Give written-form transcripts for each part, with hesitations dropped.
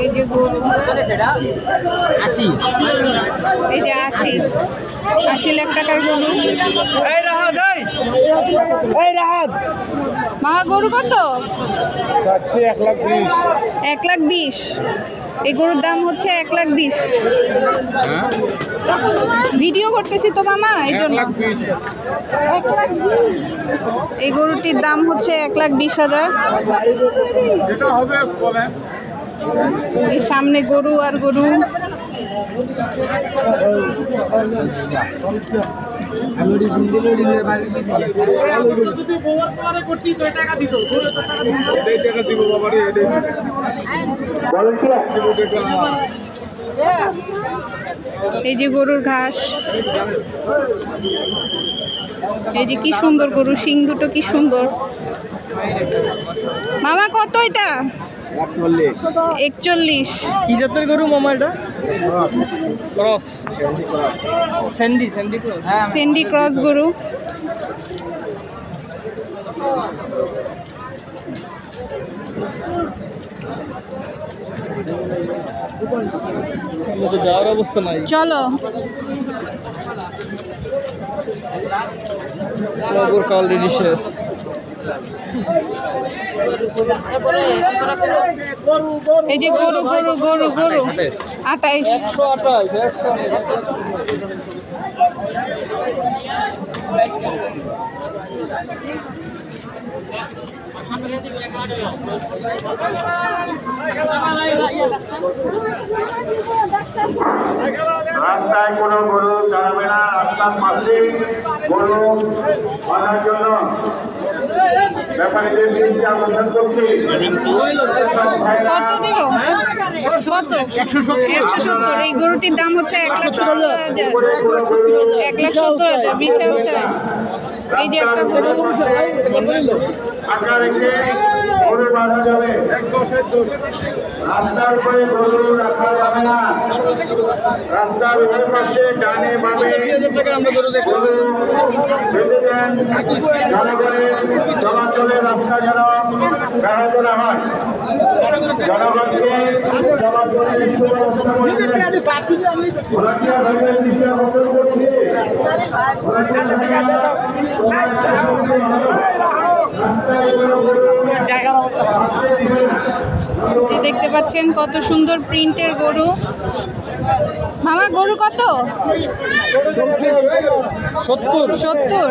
এই যে গরু 80 লাখ টাকার গরু। মা গরু কত? 1,20,000। এই গরুর দাম হচ্ছে 1,20,000। ভিডিও করতেছি তো মামা, এই জন্য। এই গরুটির দাম হচ্ছে 1,20,000। সামনে গরু আর গরু। এই যে গরুর ঘাস, এই যে কি সুন্দর গরু, শিং দুটো কি সুন্দর। মামা কত এটা? 41। কি জাতের গরু মামা এটা? ক্রস, স্যান্ডি ক্রস গরু। যাওয়ার অবস্থা নাই, চলো। অলরেডি শেষ। এই যে গরু গরু গরু গরু 28। রাস্তায় কোনো গরু দাঁড়াবে না, রাস্তার পাশে গরু বাঁধার জন্য ব্যাপারীদের দৃষ্টি আকর্ষণ করছি। কত দিল? কত? 170। এই গরুটির দাম হচ্ছে 1,70,000। 1,70,000 বিশাল সাইজ। এই যে একটা গরু। আঁকা রেখে গরু বাঁধা যাবে, রাস্তার উপরে গরু রাখা যাবে না। রাস্তার উভয় পাশে ডানে বামে গরু বেঁধে দেন। জনগণের চলাচলের রাস্তা যেন ব্যাহত না হয়। জনগণকে চলাচলের দৃষ্টি আকর্ষণ করছে। যে দেখতে পাচ্ছেন কত সুন্দর প্রিন্টের গরু। মামা গরু কত? 70।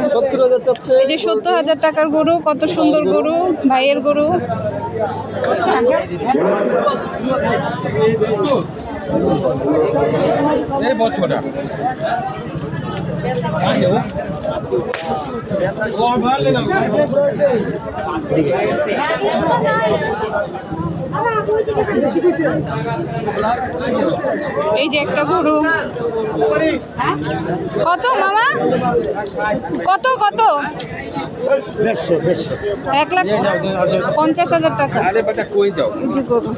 এই যে 70,000 টাকার গরু, কত সুন্দর গরু, ভাইয়ের গরু। এই যে একটা গরু। কত মামা? কত কত? 1,50,000 টাকা। এই যে গরু।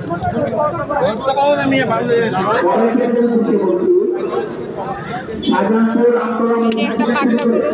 একটা পাগলা গরু।